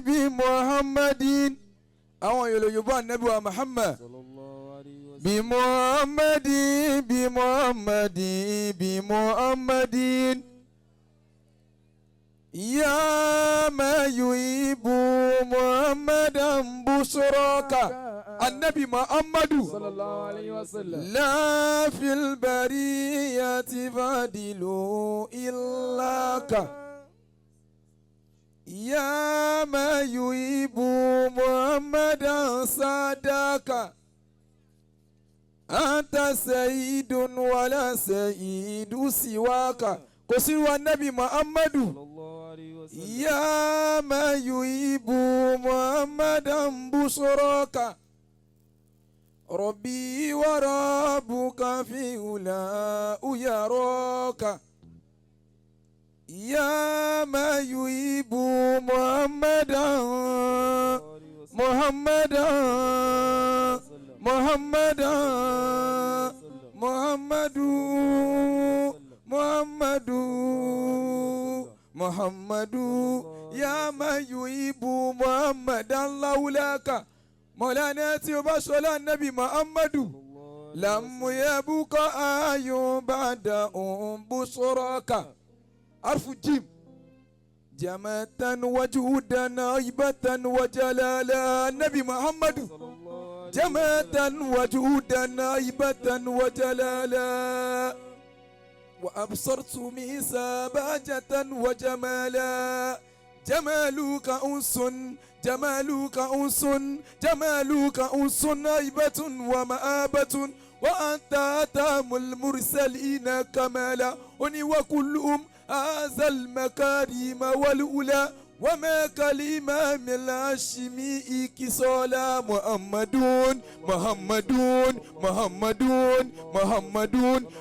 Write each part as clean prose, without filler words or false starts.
بمحمد àwọn Yorùbá Ànábì wa Muhammad بمحمد يا ما يحب محمدا بشراك النبي محمد صلى الله عليه وسلم لا في البرية فاضل إلاك يا ما يحب محمدا صداك أنت سيد ولا سيد سواك كسر النبي محمد يا ما يحب محمدا بشراك ربي وربك في أولى يراك يا ما يحب محمدا محمد يا ما يحب محمدا لولاك مولانا تبصر النبي محمد لم يبقى آي بعد بصراك عرف جيم جماتا وجودا هيبة وجلالا النبي محمد جماتا وجودا هيبة وجلالا وأبصرت ميسا بهجة وجمالا جمالك أنس جمالك أنس جمالك أنس هيبة ومآبة وأنت أتام المرسلين كمالا وكلهم هذا المكارم والأولى وما كالإمام الهاشمي كصالا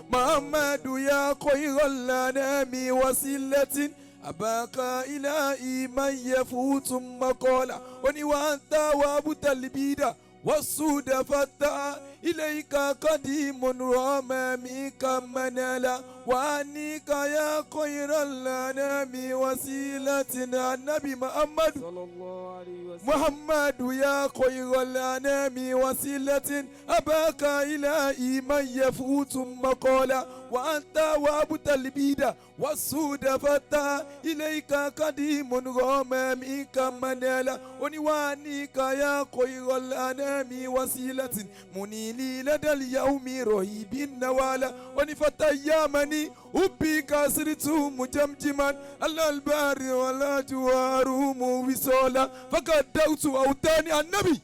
محمد يا خير الأنام وسيلة أباك إلهي من يفوت مقالا وأنت وأبوت البيدا والسود فتى إليك قديم رامامك منالا وأنيك يا خير الأنام وسيلتنا النبي محمد صلى الله عليه وسلم محمد يا خير الأنام وسيلة أباك إلهي من يفوت مقالا وأنت وأبوت البيدا والسود فتى إليك قديم رامامك منالا وأنيك يا خير الأنام وسيلة منيلي لدى اليوم رهيب النوالا ونفتيامني أبي كاسرت مجمجما على البار ولا جوار موصولا فقدرت أوتاني النبي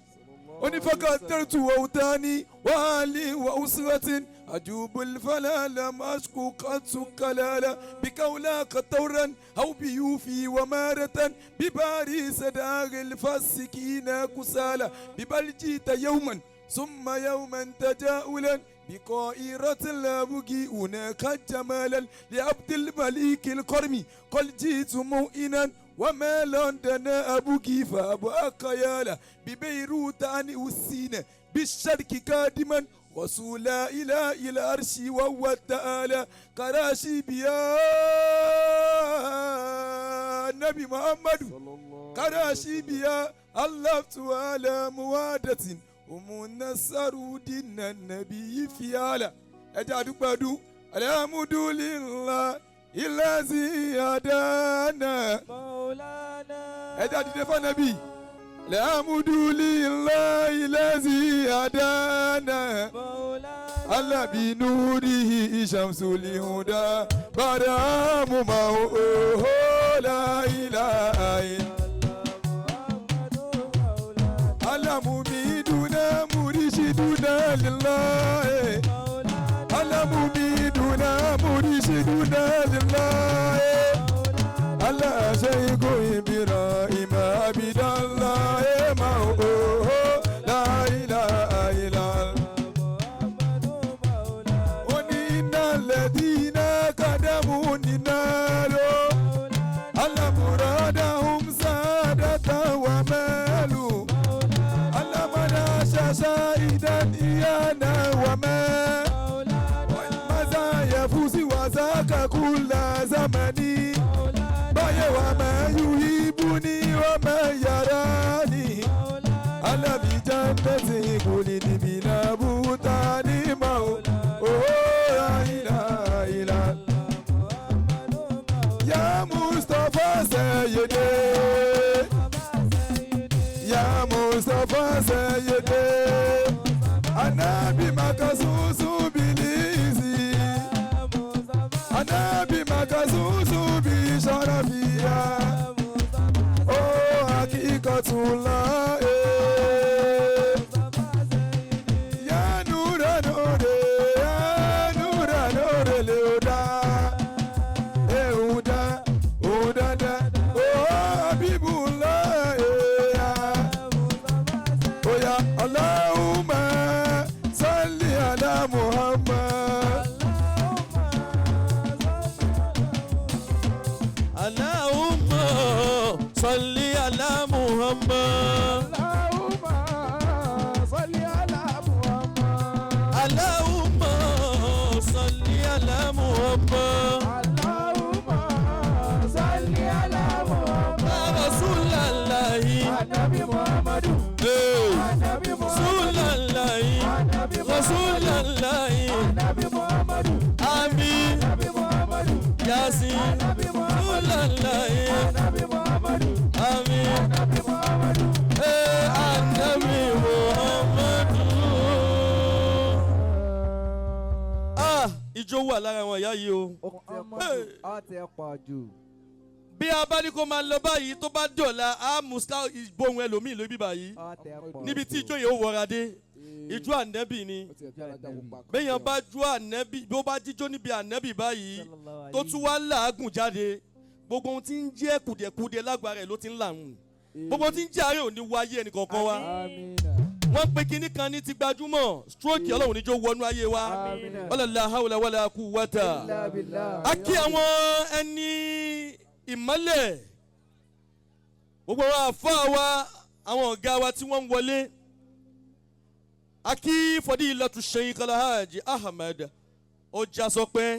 فقدرت أوتاني وآلي وأسرة أجوب الفلا لم أشكو قد سكلالا بكولاك طورا أو بيوفي ومارة بباري سداغ الفاسكين كسالا ببلجيت يوما ثم يوما تجاؤلا بقائرة الأبوغي هناك جمالا لعبد الملك القرمي قل جيت مؤنا وما لندن أبوغي فأبوك يالا ببيروت عن أسينا بالشرك قادما وصولا إلى العرش وهو تعالى كراشي بيا النبي محمد كراشي بيا اللفت على موادة ومنصر-دين النبي في على أجعل بدو الحمد لله الذي هدانا مولانا أجعل دفع نبي الحمد لله الذي هدانا مولانا الله بنوره شمس الهدى برام موه لا إله إلا الله مميدنا مرشدنا لله الله مميدنا مرشدنا لله الله شيخ إبراهيم عبد الله موه لا إله إلا الله وإن الذين قدموا نالوا الله مرادهم سادة ومالوا الله مناشا شاهدا إيانا وما والمزايا فوز وذاك كل زمني محبة كل بنا بوتاني مولا لا إله إلا يا مصطفى سيدي يا مصطفى سيدي النبي مكسوس بالإيزي النبي مكسوس بشرفيا أو حقيقة الله يا نور نور يا نور نور الهدى هدى هدى أو حبيب الله يا اللهم صل على محمد اللهم صل على محمد اللهم صل على محمد يا رسول الله النبي محمد رسول الله رسول الله آمين ياسين رسول الله آمين النبي محمد ìjó wà lára àwọn ìyá yìí o. ó ti pọ̀ jù. bí a bá ní kó máa lọ báyìí tó bá dọ̀la á mú ìgbóhùn ẹlòmíì lóbi báyìí níbi tí ìjó yẹn ó wọra dé ìjó ànẹ́bì ni béèyàn bá jó ànẹ́bì bí ó bá jíjó níbi ànẹ́bì báyìí tó tún wá làágùn jáde gbogbo ohun tí ń jẹ́ kùdìẹ̀kùdìẹ̀ lágbára ẹ̀ ló ti ń làwọn gbogbo ohun tí ń jẹ́ àárẹ̀ ò ní wáyé ẹnì kọ̀ọ̀kan wa wọ́n pe kinní kan ní ti gbajúmọ̀ stroke ọlọ́run níjó wọnú ayé wa wala hawla wala quwwata a kí àwọn ẹni ìmọ́lẹ̀ gbogbo àwọn àfáà wa àwọn ọ̀gá wa tí wọ́n ń wọlé a kí Fadilatu Sheikh Alhaji Ahmed ó já sọ pé